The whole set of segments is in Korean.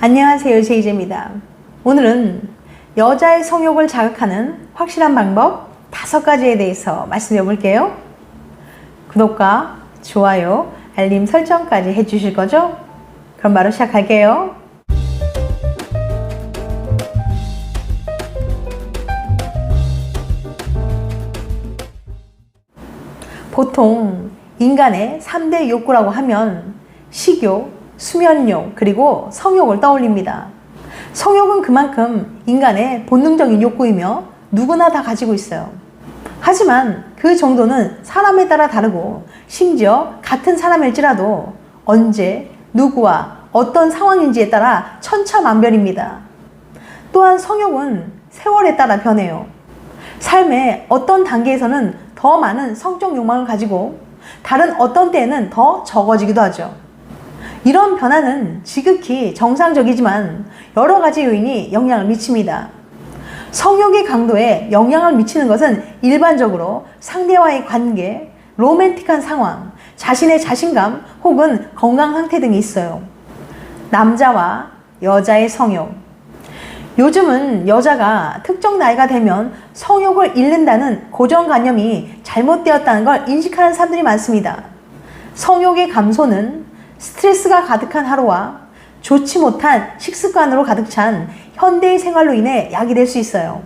안녕하세요, 제이제입니다. 오늘은 여자의 성욕을 자극하는 확실한 방법 5가지에 대해서 말씀해 볼게요. 구독과 좋아요, 알림 설정까지 해주실 거죠? 그럼 바로 시작할게요. 보통 인간의 3대 욕구라고 하면 식욕, 수면욕, 그리고 성욕을 떠올립니다. 성욕은 그만큼 인간의 본능적인 욕구이며 누구나 다 가지고 있어요. 하지만 그 정도는 사람에 따라 다르고 심지어 같은 사람일지라도 언제, 누구와 어떤 상황인지에 따라 천차만별입니다. 또한 성욕은 세월에 따라 변해요. 삶의 어떤 단계에서는 더 많은 성적 욕망을 가지고 다른 어떤 때에는 더 적어지기도 하죠. 이런 변화는 지극히 정상적이지만 여러 가지 요인이 영향을 미칩니다. 성욕의 강도에 영향을 미치는 것은 일반적으로 상대와의 관계, 로맨틱한 상황, 자신의 자신감 혹은 건강 상태 등이 있어요. 남자와 여자의 성욕. 요즘은 여자가 특정 나이가 되면 성욕을 잃는다는 고정관념이 잘못되었다는 걸 인식하는 사람들이 많습니다. 성욕의 감소는 스트레스가 가득한 하루와 좋지 못한 식습관으로 가득 찬 현대의 생활로 인해 야기될 수 있어요.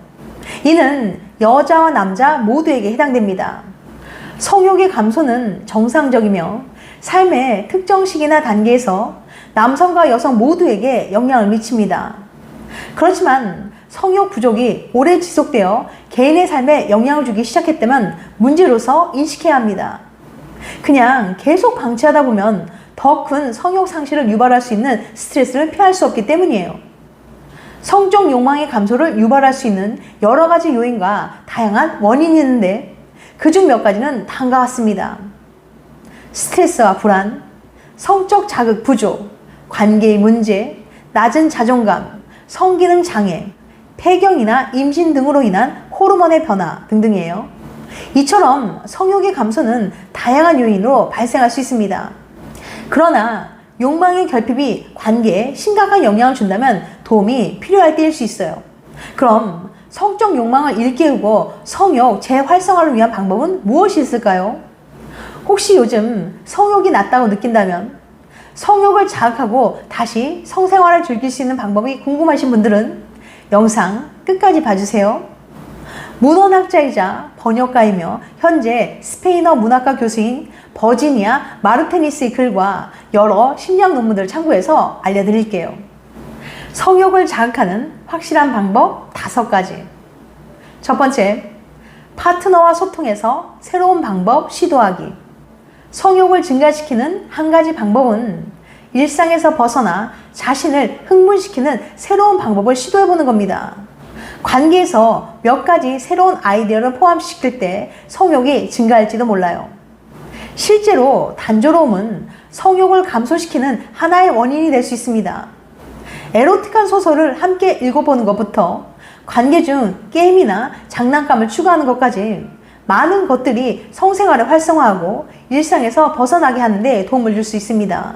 이는 여자와 남자 모두에게 해당됩니다. 성욕의 감소는 정상적이며 삶의 특정 시기나 단계에서 남성과 여성 모두에게 영향을 미칩니다. 그렇지만 성욕 부족이 오래 지속되어 개인의 삶에 영향을 주기 시작했다면 문제로서 인식해야 합니다. 그냥 계속 방치하다 보면 더 큰 성욕 상실을 유발할 수 있는 스트레스를 피할 수 없기 때문이에요. 성적 욕망의 감소를 유발할 수 있는 여러 가지 요인과 다양한 원인이 있는데 그중 몇 가지는 다음과 같습니다. 스트레스와 불안, 성적 자극 부족, 관계의 문제, 낮은 자존감, 성기능 장애, 폐경이나 임신 등으로 인한 호르몬의 변화 등등이에요. 이처럼 성욕의 감소는 다양한 요인으로 발생할 수 있습니다. 그러나 욕망의 결핍이 관계에 심각한 영향을 준다면 도움이 필요할 때일 수 있어요. 그럼 성적 욕망을 일깨우고 성욕 재활성화를 위한 방법은 무엇이 있을까요? 혹시 요즘 성욕이 낮다고 느낀다면 성욕을 자극하고 다시 성생활을 즐길 수 있는 방법이 궁금하신 분들은 영상 끝까지 봐주세요. 문헌학자이자 번역가이며 현재 스페인어 문학과 교수인 버지니아 마르테니스의 글과 여러 심리학 논문들을 참고해서 알려드릴게요. 성욕을 자극하는 확실한 방법 5가지. 첫 번째, 파트너와 소통해서 새로운 방법 시도하기. 성욕을 증가시키는 한 가지 방법은 일상에서 벗어나 자신을 흥분시키는 새로운 방법을 시도해보는 겁니다. 관계에서 몇 가지 새로운 아이디어를 포함시킬 때 성욕이 증가할지도 몰라요. 실제로 단조로움은 성욕을 감소시키는 하나의 원인이 될 수 있습니다. 에로틱한 소설을 함께 읽어보는 것부터 관계 중 게임이나 장난감을 추가하는 것까지 많은 것들이 성생활을 활성화하고 일상에서 벗어나게 하는 데 도움을 줄 수 있습니다.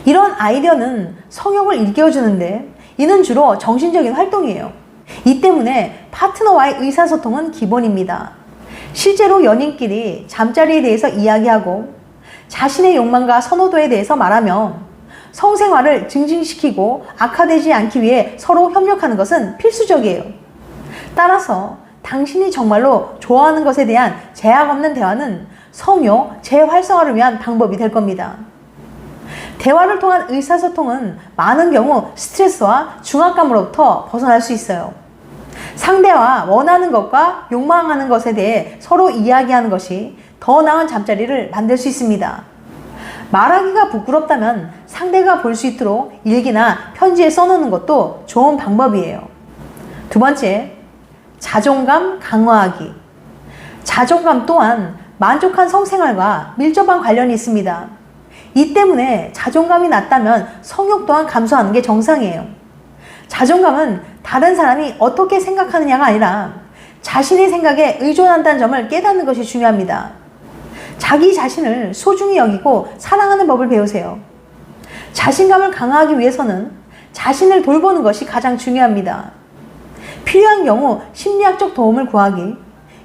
이런 아이디어는 성욕을 일깨워주는데 이는 주로 정신적인 활동이에요. 이 때문에 파트너와의 의사소통은 기본입니다. 실제로 연인끼리 잠자리에 대해서 이야기하고 자신의 욕망과 선호도에 대해서 말하며 성생활을 증진시키고 악화되지 않기 위해 서로 협력하는 것은 필수적이에요. 따라서 당신이 정말로 좋아하는 것에 대한 제약 없는 대화는 성욕 재활성화를 위한 방법이 될 겁니다. 대화를 통한 의사소통은 많은 경우 스트레스와 중압감으로부터 벗어날 수 있어요. 상대와 원하는 것과 욕망하는 것에 대해 서로 이야기하는 것이 더 나은 잠자리를 만들 수 있습니다. 말하기가 부끄럽다면 상대가 볼 수 있도록 일기나 편지에 써놓는 것도 좋은 방법이에요. 두 번째, 자존감 강화하기. 자존감 또한 만족한 성생활과 밀접한 관련이 있습니다. 이 때문에 자존감이 낮다면 성욕 또한 감소하는 게 정상이에요. 자존감은 다른 사람이 어떻게 생각하느냐가 아니라 자신의 생각에 의존한다는 점을 깨닫는 것이 중요합니다. 자기 자신을 소중히 여기고 사랑하는 법을 배우세요. 자신감을 강화하기 위해서는 자신을 돌보는 것이 가장 중요합니다. 필요한 경우 심리학적 도움을 구하기,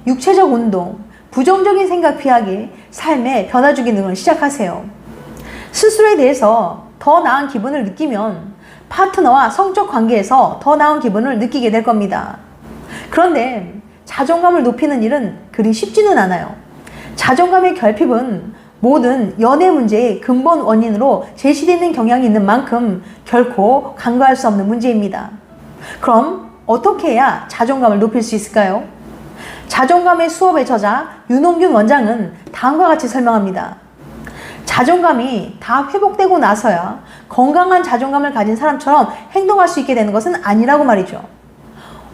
육체적 운동, 부정적인 생각 피하기, 삶의 변화 주기 등을 시작하세요. 스스로에 대해서 더 나은 기분을 느끼면 파트너와 성적 관계에서 더 나은 기분을 느끼게 될 겁니다. 그런데 자존감을 높이는 일은 그리 쉽지는 않아요. 자존감의 결핍은 모든 연애 문제의 근본 원인으로 제시되는 경향이 있는 만큼 결코 간과할 수 없는 문제입니다. 그럼 어떻게 해야 자존감을 높일 수 있을까요? 자존감의 수업의 저자 윤홍균 원장은 다음과 같이 설명합니다. 자존감이 다 회복되고 나서야 건강한 자존감을 가진 사람처럼 행동할 수 있게 되는 것은 아니라고 말이죠.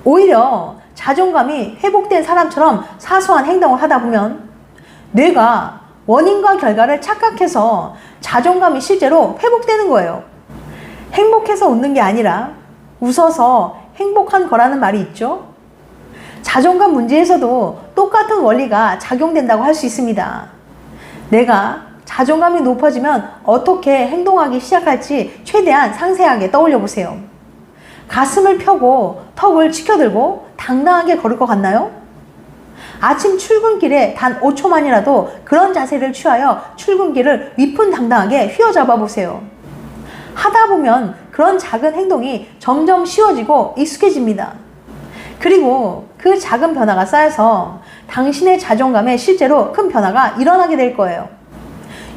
오히려 자존감이 회복된 사람처럼 사소한 행동을 하다 보면 뇌가 원인과 결과를 착각해서 자존감이 실제로 회복되는 거예요. 행복해서 웃는 게 아니라 웃어서 행복한 거라는 말이 있죠. 자존감 문제에서도 똑같은 원리가 작용된다고 할 수 있습니다. 내가 자존감이 높아지면 어떻게 행동하기 시작할지 최대한 상세하게 떠올려 보세요. 가슴을 펴고 턱을 치켜들고 당당하게 걸을 것 같나요? 아침 출근길에 단 5초만이라도 그런 자세를 취하여 출근길을 위풍당당하게 휘어잡아 보세요. 하다 보면 그런 작은 행동이 점점 쉬워지고 익숙해집니다. 그리고 그 작은 변화가 쌓여서 당신의 자존감에 실제로 큰 변화가 일어나게 될 거예요.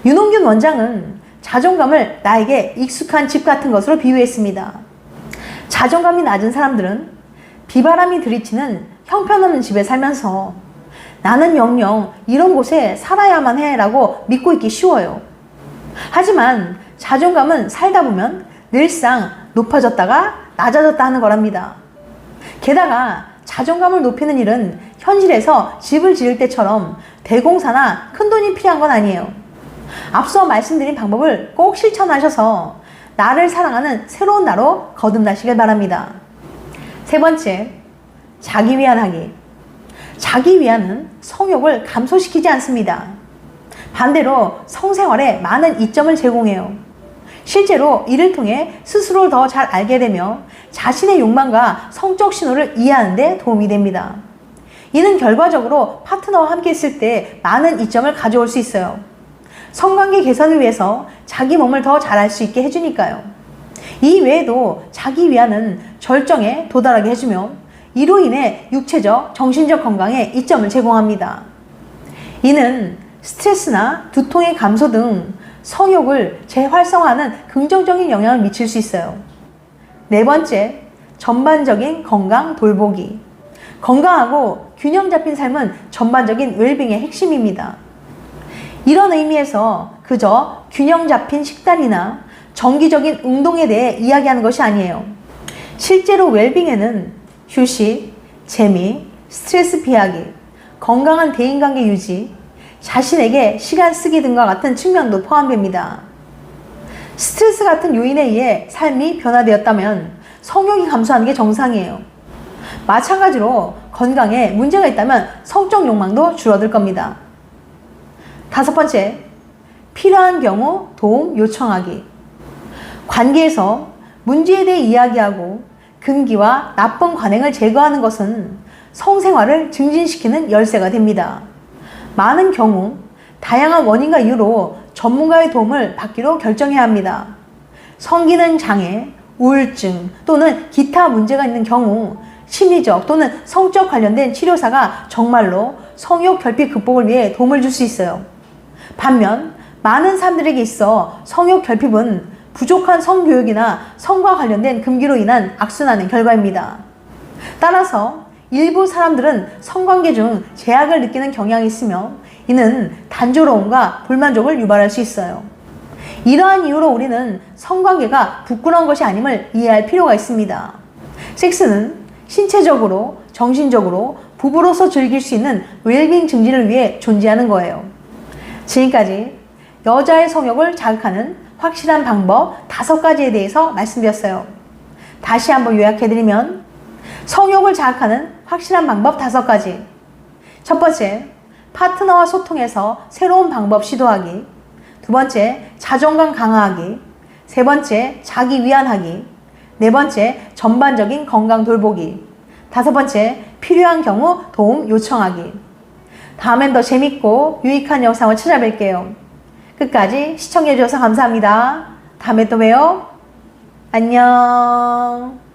윤홍균 원장은 자존감을 나에게 익숙한 집 같은 것으로 비유했습니다. 자존감이 낮은 사람들은 비바람이 들이치는 형편없는 집에 살면서 나는 영영 이런 곳에 살아야만 해 라고 믿고 있기 쉬워요. 하지만 자존감은 살다 보면 늘상 높아졌다가 낮아졌다 하는 거랍니다. 게다가 자존감을 높이는 일은 현실에서 집을 지을 때처럼 대공사나 큰돈이 필요한 건 아니에요. 앞서 말씀드린 방법을 꼭 실천하셔서 나를 사랑하는 새로운 나로 거듭나시길 바랍니다. 세 번째, 자기 위안하기. 자기 위안은 성욕을 감소시키지 않습니다. 반대로 성생활에 많은 이점을 제공해요. 실제로 이를 통해 스스로를 더 잘 알게 되며 자신의 욕망과 성적 신호를 이해하는 데 도움이 됩니다. 이는 결과적으로 파트너와 함께 있을 때 많은 이점을 가져올 수 있어요. 성관계 개선을 위해서 자기 몸을 더 잘 알 수 있게 해주니까요. 이 외에도 자기 위안은 절정에 도달하게 해주며 이로 인해 육체적, 정신적 건강에 이점을 제공합니다. 이는 스트레스나 두통의 감소 등 성욕을 재활성화하는 긍정적인 영향을 미칠 수 있어요. 네 번째, 전반적인 건강 돌보기. 건강하고 균형 잡힌 삶은 전반적인 웰빙의 핵심입니다. 이런 의미에서 그저 균형 잡힌 식단이나 정기적인 운동에 대해 이야기하는 것이 아니에요. 실제로 웰빙에는 휴식, 재미, 스트레스 피하기, 건강한 대인관계 유지, 자신에게 시간 쓰기 등과 같은 측면도 포함됩니다. 스트레스 같은 요인에 의해 삶이 변화되었다면 성욕이 감소하는 게 정상이에요. 마찬가지로 건강에 문제가 있다면 성적 욕망도 줄어들 겁니다. 다섯 번째, 필요한 경우 도움 요청하기. 관계에서 문제에 대해 이야기하고 금기와 나쁜 관행을 제거하는 것은 성생활을 증진시키는 열쇠가 됩니다. 많은 경우 다양한 원인과 이유로 전문가의 도움을 받기로 결정해야 합니다. 성기능 장애, 우울증 또는 기타 문제가 있는 경우 심리적 또는 성적 관련된 치료사가 정말로 성욕 결핍 극복을 위해 도움을 줄 수 있어요. 반면 많은 사람들에게 있어 성욕 결핍은 부족한 성교육이나 성과 관련된 금기로 인한 악순환의 결과입니다. 따라서 일부 사람들은 성관계 중 제약을 느끼는 경향이 있으며 이는 단조로움과 불만족을 유발할 수 있어요. 이러한 이유로 우리는 성관계가 부끄러운 것이 아님을 이해할 필요가 있습니다. 섹스는 신체적으로, 정신적으로 부부로서 즐길 수 있는 웰빙 증진을 위해 존재하는 거예요. 지금까지 여자의 성욕을 자극하는 확실한 방법 5가지에 대해서 말씀드렸어요. 다시 한번 요약해드리면 성욕을 자극하는 확실한 방법 5가지. 첫 번째, 파트너와 소통해서 새로운 방법 시도하기. 두 번째, 자존감 강화하기. 세 번째, 자기 위안하기. 네 번째, 전반적인 건강 돌보기. 다섯 번째, 필요한 경우 도움 요청하기. 다음엔 더 재밌고 유익한 영상을 찾아뵐게요. 끝까지 시청해주셔서 감사합니다. 다음에 또 봬요. 안녕.